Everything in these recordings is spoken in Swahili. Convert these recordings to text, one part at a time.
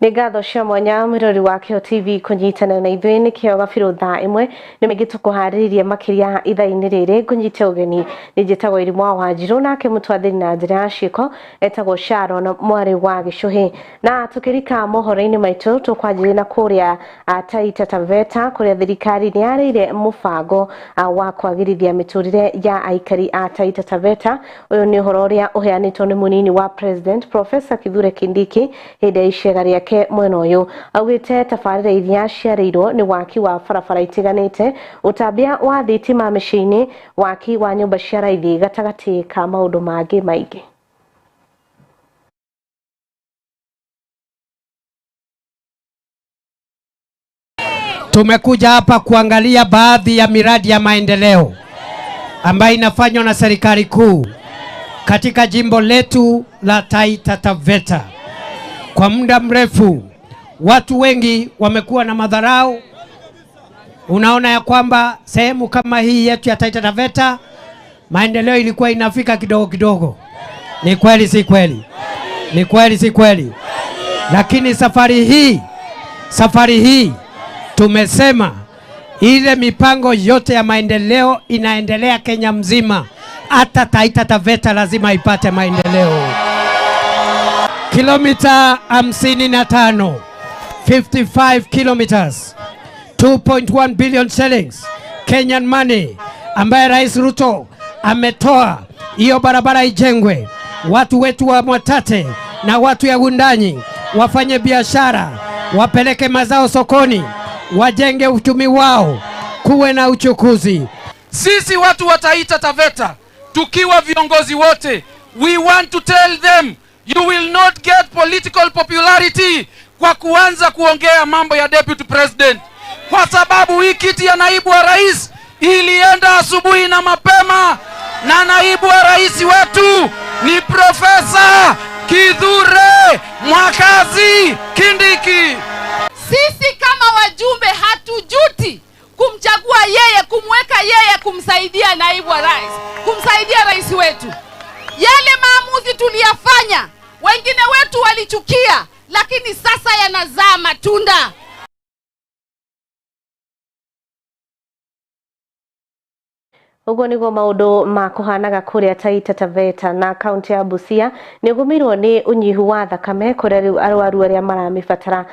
Ngatho cia mwanya mwirori wa Kĩo TV kunyitana na ithuĩ nĩ kĩo gabiro thaa imwe nĩ mĩgĩtũkũharĩrĩria makĩria ithaa-inĩ rĩrĩ ngũnyite ũgeni nĩ njĩtagwo Irimũ wa Wanjirũ nake mũtwathĩri na njĩra ya ciĩko etagwo Sharon mwarĩ wa Gĩcũhĩ. Na tũkĩrika mohoro-inĩ maitũ tũkwanjĩrĩria na kũrĩa Taita Taveta kũrĩa thirikari nĩ yarĩire mũbango wa kwagĩrithia mĩtũrĩre ya aikari a Taita Taveta. Ũyũ nĩ ũhoro ũrĩa ũheanĩtwo nĩ mũnini wa President Professor Kithure Kindiki hĩndĩ ya icera rĩake mwena ũyũ. Augĩte tabarĩra iria ciarĩirwo nĩ waki wa barabara itiganĩte, ũtambia wa thitima mĩciĩ-inĩ, waki wa nyũmba cia raithi gatagatĩ ka maũndũ mangĩ maingĩ. Tumekuja hapa kuangalia baadhi ya miradi ya maendeleo ambayo inafanywa na serikali kuu katika jimbo letu la Taita Taveta. Kwa muda mrefu watu wengi wamekuwa na madharau. Unaona ya kwamba sehemu kama hii yetu ya Taita Taveta maendeleo ilikuwa inafika kidogo kidogo. Ni kweli si kweli? Ni kweli si kweli? Lakini safari hii tumesema ile mipango yote ya maendeleo inaendelea Kenya mzima. Hata Taita Taveta lazima ipate maendeleo. Kilomita 55, 55 kilometers, 2.1 billion shillings Kenyan money ambaye Rais Ruto ametoa hiyo barabara ijengwe. Watu wetu wa Mwatate na watu ya Wundanyi wafanye biashara, wapeleke mazao sokoni, wajenge uchumi wao, kuwe na uchukuzi. Sisi watu wa Taita Taveta tukiwa viongozi wote, we want to tell them you will not get political popularity kwa kuanza kuongea mambo ya deputy president, kwa sababu hii kiti ya naibu wa rais ilienda asubuhi na mapema, na naibu wa rais wetu ni Profesa Kithure Mwakazi Kindiki. Sisi kama wajumbe hatujuti kumchagua yeye, kumweka yeye kumsaidia naibu wa rais, kumsaidia rais wetu. Yale maamuzi tuliyafanya, wengine wetu walichukia, lakini sasa yanazaa matunda. Uguo niguo maundu makuhanaga kuria Taita Taveta na kaunti ya Busia. Nigumirwo ni unyihu wa thakame kuria riu arwaru aria maramibatara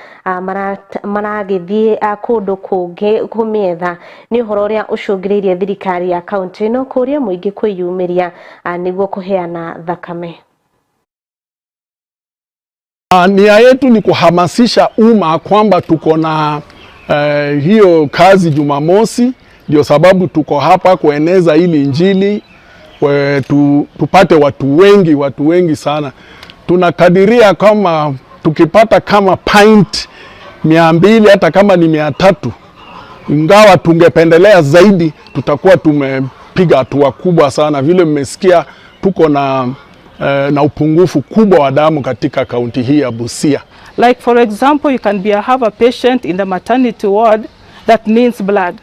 maragithie kundu kungi kumietha. Ni uhoro uria ucungiriirie thirikari ya kaunti ino kuria muingi kwiyumiria niguo kuheana thakame. Nia yetu ni kuhamasisha umma kwamba tuko na hiyo kazi Jumamosi. Ndio sababu tuko hapa kueneza ili injili tupate watu wengi sana. Tunakadiria kama tukipata kama pint 200 hata kama ni 300, ingawa tungependelea zaidi, tutakuwa tumepiga hatua kubwa sana. Vile mmesikia tuko na upungufu kubwa wa damu katika kaunti hii ya Busia. Like for example, you can have a patient in the maternity ward that needs blood.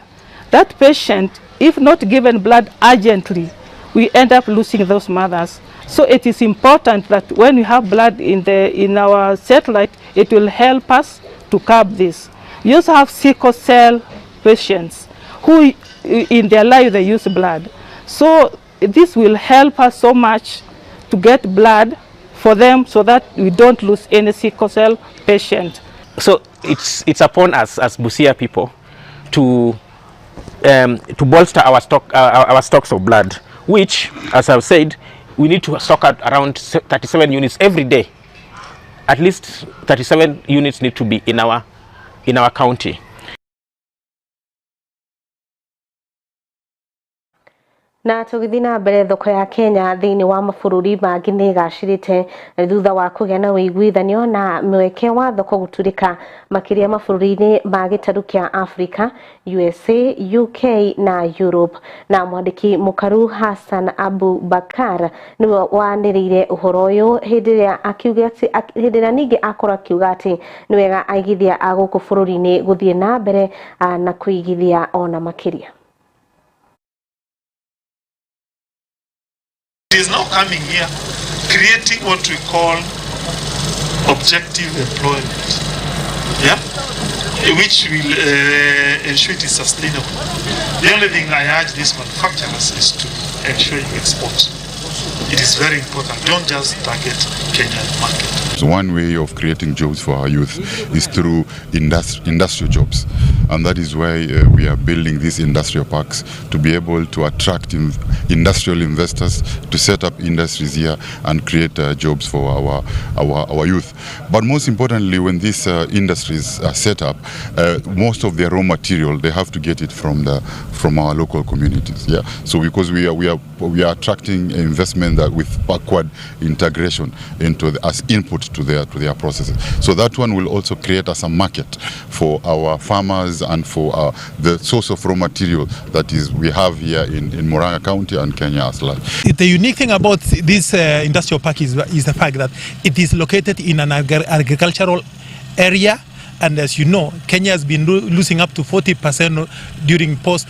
That patient, if not given blood urgently, we end up losing those mothers. So it is important that when we have blood in our satellite, it will help us to curb this. We also have sickle cell patients who in their life they use blood. So this will help us so much to get blood for them so that we don't lose any sickle cell patient. So it's upon us as Busia people to bolster our stocks of blood, which, as I've said, we need to stock out around 37 units every day. At least 37 units need to be in our county. Na tugithina mbere thoko ya Kenya thiini wa mabũrũri mangĩ nĩ gacirĩte thutha wa kũgĩa na ũiguithanio na mweke wa thoko gũturĩka makĩria mabũrũri-inĩ ma gĩtarũ kĩa Africa, USA, UK na Europe. Na mwandĩki mũkaru Hassan Abu Bakar nĩwe wanĩrĩire ũhoro ũyũ hĩndĩ ĩrĩa ningĩ akorwo akiuga atĩ nĩ wega aigithia a gũkũ bũrũri-inĩ gũthiĩ na mbere na kũigithia ona makĩria. It is now coming here, creating what we call objective employment. which will ensure it is sustainable. The only thing I urge these manufacturers is to ensure you export. It is very important. Don't just target Kenyan market. So one way of creating jobs for our youth is through industrial jobs, and that is why we are building these industrial parks to be able to attract industrial investors to set up industries here and create jobs for our youth. But most importantly, when these industries are set up, most of their raw material they have to get it from our local communities. Yeah. So because we are attracting investment that with backward integration into as input to their processes. So that one will also create us a market for our farmers and for the source of raw material that is we have here in Murang'a County and Kenya as large. The unique thing about this industrial park is the fact that it is located in an agricultural area, and as you know, Kenya has been losing up to 40% during post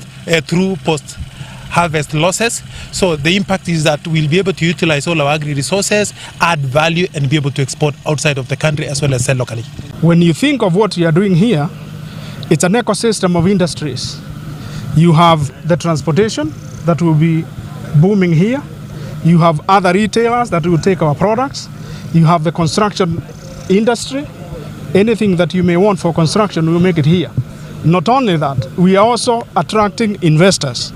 harvest losses. So the impact is that we'll be able to utilize all our agri resources, add value, and be able to export outside of the country as well as sell locally. When you think of what you are doing here, it's an ecosystem of industries. You have the transportation that will be booming here. You have other retailers that will take our products. You have the construction industry. Anything that you may want for construction, we'll make it here. Not only that, we are also attracting investors.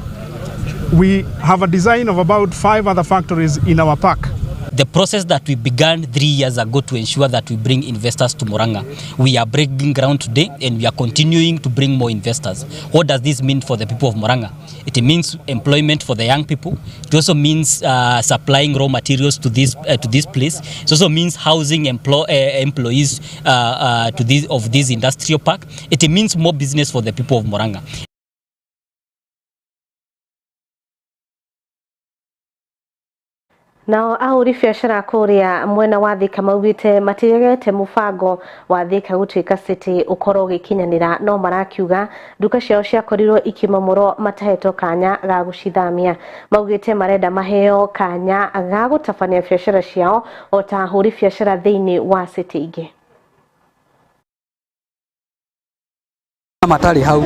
We have a design of about 5 other factories in our park. The process that we began 3 years ago to ensure that we bring investors to Murang'a, we are breaking ground today and we are continuing to bring more investors. What does this mean for the people of Murang'a? It means employment for the young people. It also means supplying raw materials to this place. It also means housing employees of this industrial park. It means more business for the people of Murang'a. Nao ahũri biacara kũrĩa mwena wa Thika maugĩte matigete mũbango wa Thika gũtuĩka city ũkorwo ũgĩkinyanĩra, no marakiuga nduka ciao ciakorirwo ikimamũrwo matahetwo kanya ga gũcithamia. Maugĩte marenda maheo kanya ga gũtabania biacara ciao o ta ahũri biacara thĩinĩ wa city ingĩ. Matari hau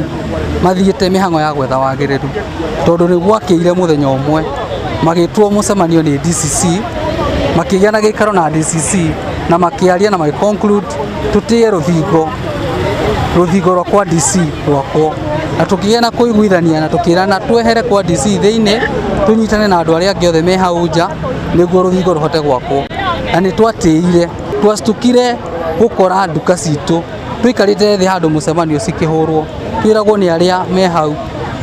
mathiĩte mĩhang'o ya gwetha wagĩrĩru tondũ nĩ gwakĩire mũthenya ũmwe magĩtwo mũcemanio nĩ DCC, makĩgĩa na gĩikaro na DCC na makĩaria na conclude tũtĩe rũthingo rwa kwa DC rwakwo, na tũkĩgĩa na kũiguithania na tũkĩrana twehere kwa DC thĩinĩ tũnyitane na andũ arĩa angĩ othe me hau nja nĩguo rũthingo rũhote gwakwo. Na nĩ twatĩire twactukire gũkora nduka citũ tũikarĩte thĩ handũ mũcemanio cikĩhũrwo twĩragwo nĩ arĩa me hau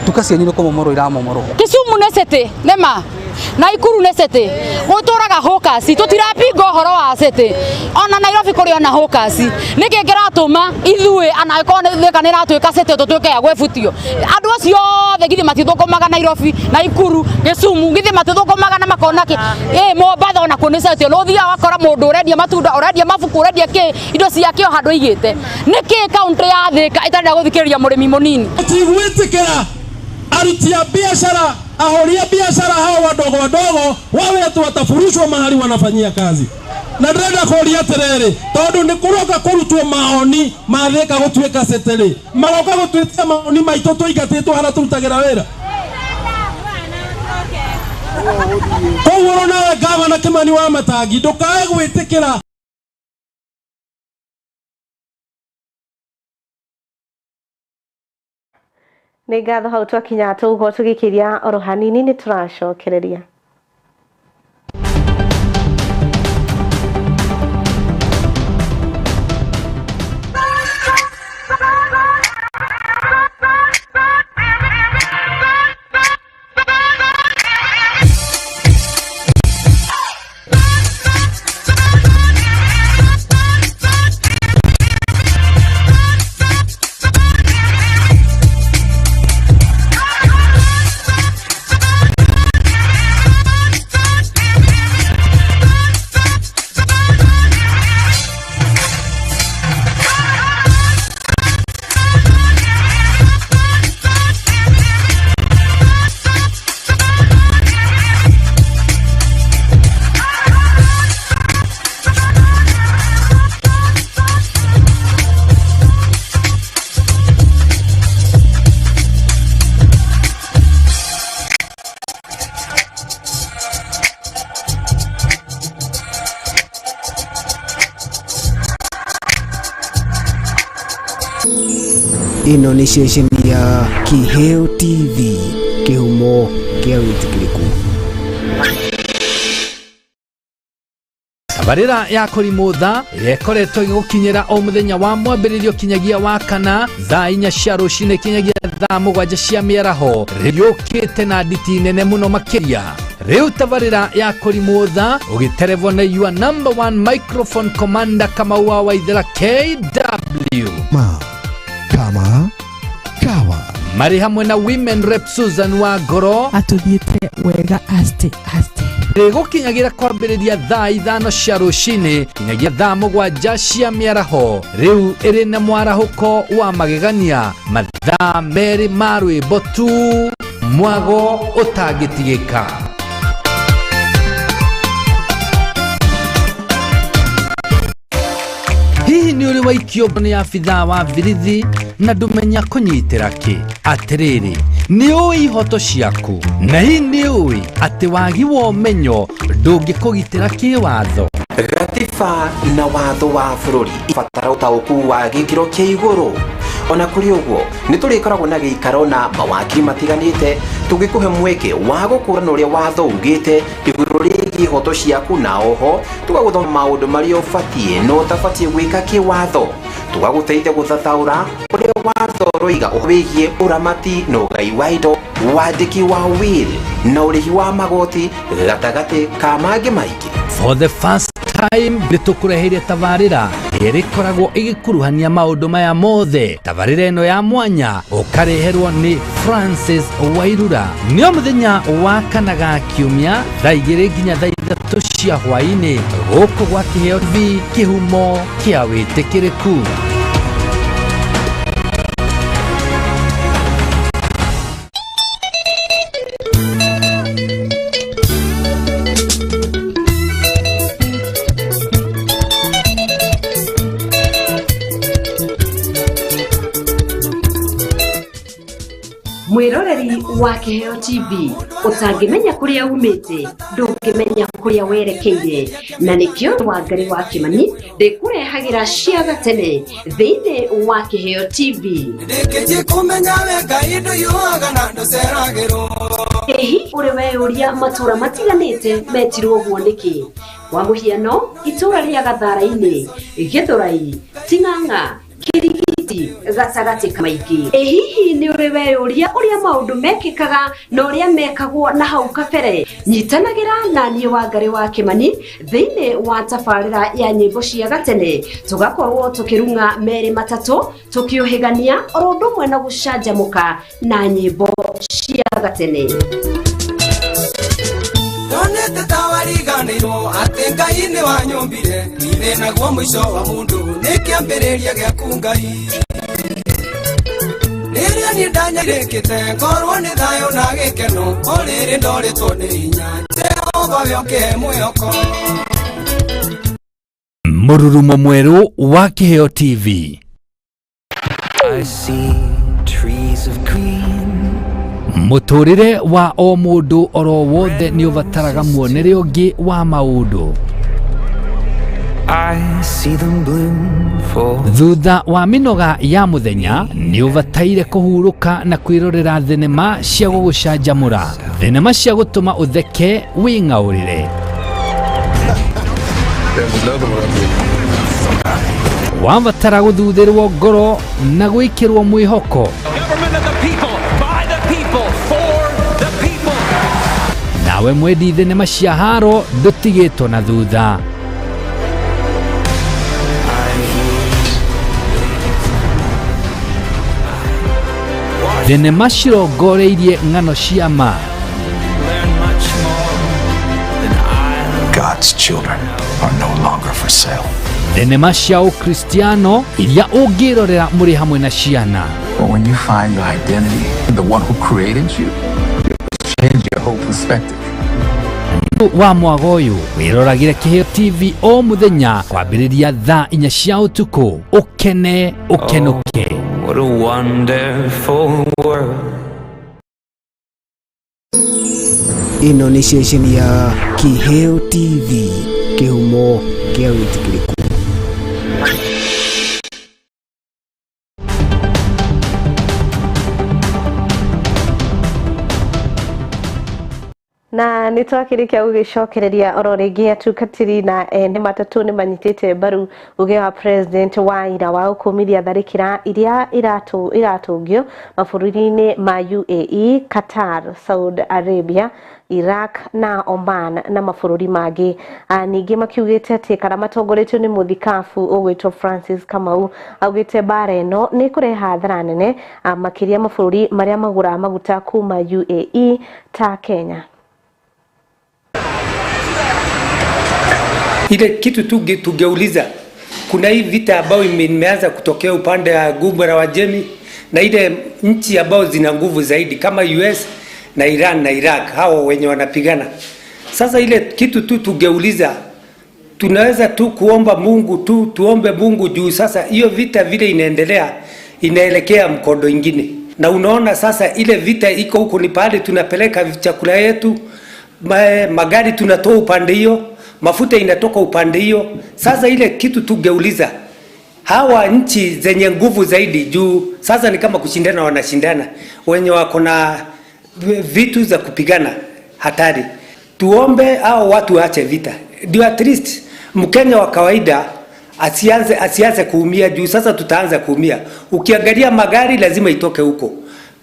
nduka cianyu nĩ kũmomorwo iramomorwo. Kisumu nĩ city nema Naikuru nĩ city gũtũraga hawkers tũtirapinga ũhoro wa city, ona Nairobi kũrĩ ona hawkers. Nĩkĩ kĩratũma ithuĩ anakorwo Thika nĩ ratũĩka city tũtuĩke ya gwĩbutio? Andũ acio othe githĩ matithũkũmaga Nairobi, Naikuru, Kisumu githĩ matithũkũmaga na makona kĩ Mombasa ona kuo nĩ city. Ũthia wakora mũndũ ũrendia matunda, ũrendia mabuku, ũrendia kĩ indo ciake o handũ igĩte. Nĩkĩ kaunti ya Thika ĩtarĩ na gũthikĩrĩria mũrĩmi mũnini? Tigwĩtĩkĩra aruti a biashara, ahoria biashara hao wadogo wawe tu watafurushwa mahali wanafanyia kazi. Na ndĩrenda kũria atĩrĩrĩ, tondũ nĩ kũroka kũrutwo maoni ma Thika gũtuĩka city, magoka gũtuĩka maoni maitũ tũingatĩtwo hana tũrutagĩra wĩra. Koguo nawe gavana Kimani wa Matangi ndũkae gwĩtĩkĩra Nĩ ngatho hau twakinya tũguo tũgĩkĩria oro hanini nĩ tũracokereria. Ino ni ceceni ya Kiheo TV, kihumo kia witikiriku. Tabarĩra ya kũrimũtha ĩrĩa ĩkoretwo ĩgũkinyĩra o mũthenya wa mwambĩrĩrio kinyagia wa kana thaa 4 cia rũcinĩ kinyagia thaa 7 cia mĩaraho rĩũkĩte na nditi nene mũno makĩria. Rĩu tabarĩra ya kũrimũtha ũgĩterevwo nĩ your number 1 microphone commander Kamau wa Waithera KW Kama Kawa marĩ hamwe na women rep Susan wa Ngoro atuthiĩte wega aste rĩgũkinyagira kwambĩrĩria thaa 5 cia rũcinĩ kinyagia thaa 7 cia mĩaraho. Rĩu ĩrĩ na mwarahũko wa magegania, mathaa merĩ ma rwĩmbo tu, mwago ũtangĩtigĩka. Hihi nĩ ũrĩ waikio nĩ abithaa wa birithi na ndũmenya kũnyitĩra kĩ? Atĩrĩrĩ, nĩ ũĩ ihoto ciaku, na hihi nĩ ũĩ atĩ wagi wa ũmenyo ndũngĩkũgitĩra kĩwatho? Gatiba na watho wa bũrũri ibatara ũtaũku wa gĩkĩro kĩa igũrũ. Ona kũrĩ ũguo nĩ tũrĩkoragwo na gĩikaro na mawakiri matiganĩte tũgĩkũhe mweke wa gũkũrana ũrĩa watho ugĩte igũrũ rĩgiĩ ihoto ciaku, na oho tũgagũthoma maũndũ marĩa ũbatiĩ na ũtabatiĩ gwĩka kĩwatho, tũgagũteithia gũthathaũra ũrĩa watho ũroiga wĩgiĩ ũramati na ũgai wa indo, wandĩki wa will na ũrĩhi wa magoti, gatagatĩ ka mangĩ maingĩ. For the first time nĩtũkũreheire tabarĩra ĩrĩkoragwo ĩgĩkuruhania maũndũ maya mothe. Tabarĩra ĩno ya mwanya ũkareherwo nĩ Francis Wairura. Nĩ o mũthenya wa kana ga kiumia thaa 2 nginya thaa 3 cia hwaĩ-inĩ gũkũ gwa Kiheo TV, kĩhumo kĩa wĩtĩkĩrĩku. Mwiroreri wa Kiheo TV utangimenya kuria umite ndungimenya kuria werekeire, na nikio Wangari wa Kimani ndikurehagira ciaga tene thiini wa Kiheo TV. Ehi uri weyuria matura matiganite metirwo guo niki? Kwa muhiano itura ria Gathara-ini, Githurai, Ting'ang'a, Kirigiti, gacagati kamaingĩ. Hihi nĩ ũrĩ weyũria ũrĩa maũndũ mekĩkaga na ũrĩa mekagwo na hau kabere? Nyitanagĩra na niĩ Wangari wa Kimani thĩinĩ wa tabarĩra ya nyĩmbo cia gatene, tũgakorwo tũkĩrung'a merĩ matatũ tũkĩũhĩgania oro ũndũ ũmwe na gũcanjamũka na nyĩmbo cia gatene. Donete tawariganĩrwo atĩ Ngai nĩ wanyũmbire, ithe naguo mũico wa mũndũ nĩ kĩambĩrĩria gĩaku Ngai. Rĩrĩa niĩ ndanyarĩkĩte ngorwo nĩ thayũ na gĩkeno, o rĩrĩ ndorĩtwo nĩ hinya Jehova we oke mwĩhoko. Mũrurumo mwerũ wa Kiheo TV. I see trees of green. Mũtũrĩre wa o mũndũ oro wothe nĩ ũbataraga muonere ũngĩ wa maũndũ. Thutha wa mĩnoga ya mũthenya nĩ ũbataire kũhurũka na kwĩrorera thenema cia gũgũcanjamũra, thenema cia gũtũma ũtheke wĩng'aũrĩre. Wabatara gũthuthĩrwo ngoro na gwĩkĩrwo mwĩhoko. Nawe mwendi thenema cia haro ndũtigĩtwo na thutha. Thenema cirongoreirie ng'ano cia ma. God's children are no longer for sale. Thenema cia ũkristiano iria ũngĩrorera mũrĩ hamwe na ciana. But when you find your identity in the one who created you, you'll change your whole perspective. Wa mwago ũyũ wĩroragĩre Kiheo TV o mũthenya kwambĩrĩria thaa 4 cia ũtukũ. Ũkene ũkenũke. What a wonderful world. Ino ni ceceni ya Kiheo TV, kihumo kia wĩtĩkĩrĩku. Na nitwakirikia ugicokereria ororingi atungatiri na ene matatu ni manyitite mbaru uge wa president wa ira wa ukumithia tharikira iria iratungio mabũrũri-inĩ ma UAE, Qatar, Saudi Arabia, Iraq na Oman na mabũrũri mangĩ. Ningĩ makiugĩte atĩ kana matongoretio nĩ mũthikabu ũgwĩtwo Francis Kamau augĩte bara ĩno nĩ kũreha hathara nene makĩria mabũrũri marĩa magũra maguta kuma UAE ta Kenya. Ile kitu tungeuliza, kuna hii vita ambayo imeanza kutokea upande wa Ghuba la Uajemi na ile nchi ambazo zina nguvu zaidi kama US na Iran na Iraq, hao wenye wanapigana. Sasa ile kitu tungeuliza, tunaweza tu kuomba Mungu tuombe Mungu juu sasa hiyo vita vile inaendelea inaelekea mkondo ingine. Na unaona sasa ile vita iko huko ni pale tunapeleka chakula yetu, magari tunatoa upande hiyo, mafuta inatoka upande hiyo. Sasa ile kitu tungeuliza, hawa nchi zenye nguvu zaidi juu sasa ni kama kushindana, wanashindana wenye wako na vitu za kupigana hatari. Tuombe hao watu waache vita, ndio at least Mkenya wa kawaida asianze kuumia juu sasa tutaanza kuumia. Ukiangalia magari lazima itoke huko,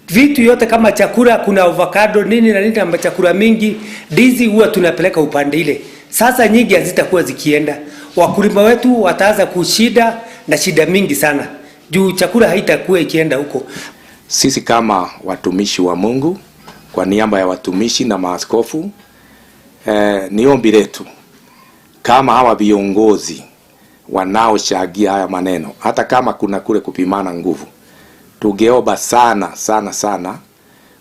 vitu yote kama chakula, kuna avocado nini na nini na chakula mingi, ndizi huwa tunapeleka upande ile. Sasa nyingi hazitakuwa zikienda, wakulima wetu wataanza kushida na shida mingi sana juu chakula haitakuwa ikienda huko. Sisi kama watumishi wa Mungu, kwa niaba ya watumishi na maaskofu, ni ombi letu kama hawa viongozi wanaoshagia haya maneno, hata kama kuna kule kupimana nguvu, tungeomba sana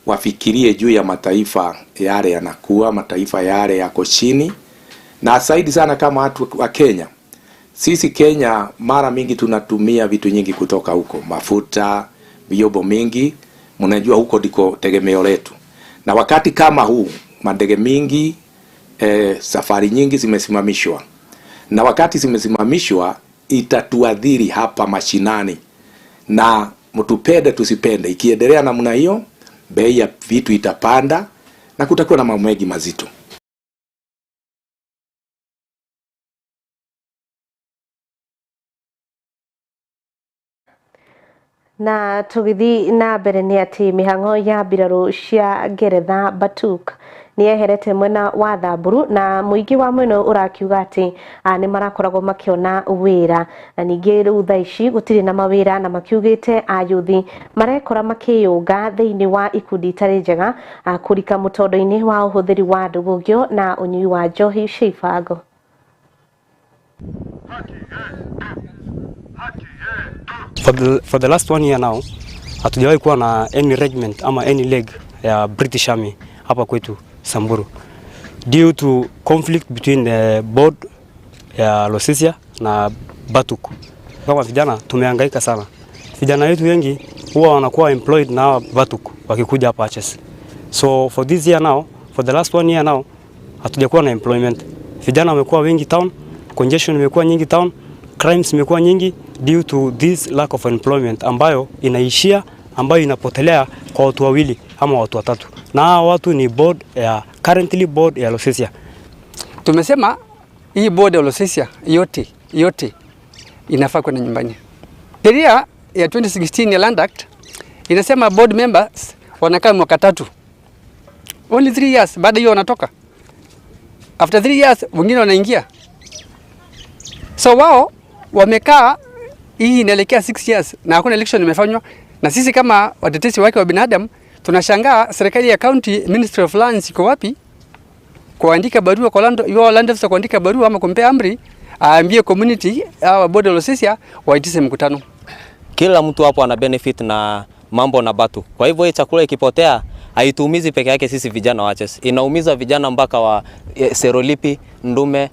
wafikirie juu ya mataifa yale yanakuwa, mataifa yale yako chini, na zaidi sana kama watu wa Kenya. Sisi Kenya mara mingi tunatumia vitu nyingi kutoka huko, mafuta, vyombo mingi, mnajua huko ndiko tegemeo letu. Na wakati kama huu mandege mingi, safari nyingi zimesimamishwa. Na wakati zimesimamishwa itatuadhiri hapa mashinani. Na mtupende tusipende, ikiendelea namna hiyo bei ya vitu itapanda na kutakuwa na mambo mengi mazito. Na tugithi na mbere ni ati mihango ya mbirarũ cia Ngeretha Batuk ni eherete mwena wa Thamburu, na muingi wa mwena urakiuga ati ni marakoragwo makiona wira, na ningi riu thaa ici gutiri na mawira, na makiugite ayuthi marekora makiyunga thiini wa ikundi itari njega kurika mutondo-ini wa uhuthiri wa ndugugio na unyui wa njohi cia ibango. For the last 1 year now, hatujawahi kuwa na any regiment ama any leg ya British Army hapa kwetu Samburu, due to conflict between the board ya Losisia na Batuk. Kama vijana tumehangaika sana. Vijana wetu wengi huwa wanakuwa employed na Batuk wakikuja hapa Arches. So for this year now, for the last 1 year now, hatujakuwa na employment. Vijana wamekuwa wengi town, congestion imekuwa nyingi town, crimes imekuwa nyingi due to this lack of employment ambayo inaishia, ambayo inapotelea kwa watu wawili ama watu watatu. Na watu ni board ya currently board ya Losisia. Tumesema hii board ya Losisia yote inafaa kwenda nyumbani. Sheria ya 2016 ya Land Act inasema board members wanakaa mwaka 3. Only 3 years, baada hiyo wanatoka. After 3 years wengine wanaingia. So wao wamekaa, hii inaelekea 6 years na hakuna election imefanywa. Na sisi kama watetezi wake wa binadamu tunashangaa serikali ya county Ministry of Lands iko wapi kuandika barua kwa land officer, kuandika barua ama kumpea amri aambie community au board of Losisia waitishe mkutano. Kila mtu hapo ana benefit na mambo na Batu. Kwa hivyo hii chakula ikipotea haituumizi peke yake sisi vijana wa Arches. Inaumiza vijana mpaka wa Serolipi, Ndume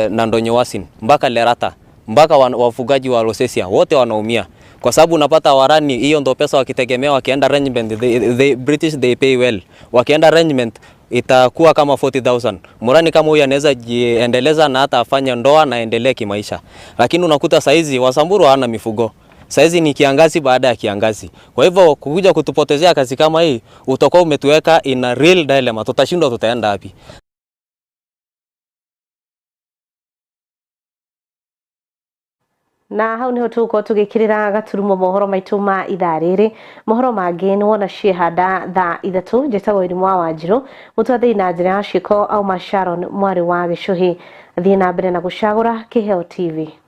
na Ndonyowasin, mpaka Lerata, mpaka wafugaji wa Losisia wote wanaumia. Kwa sababu unapata warani hiyo ndo pesa wakitegemea, wakienda arrangement the British they pay well. Wakienda arrangement itakuwa kama 40,000. Murani kama huyu anaweza jiendeleza na hata afanye ndoa na endelee kimaisha. Lakini unakuta saizi Wasamburu hana mifugo. Saizi ni kiangazi baada ya kiangazi. Kwa hivyo kukuja kutupotezea kazi kama hii, utakuwa umetuweka in a real dilemma. Tutashindwa tutaenda wapi? Na hau niho tuko tugikirira gaturumo mohoro maitu ma ithaa riri. Mohoro mangĩ nĩ wona ciehanda thaa ithatu njĩtagwo Irimũ wa Wanjirũ mũtwathĩi na njĩra ya ciĩko auma Sharon mwarĩ wa Gĩcũhĩ. Thiĩ na mbere na gũcagũra Kĩheo TV.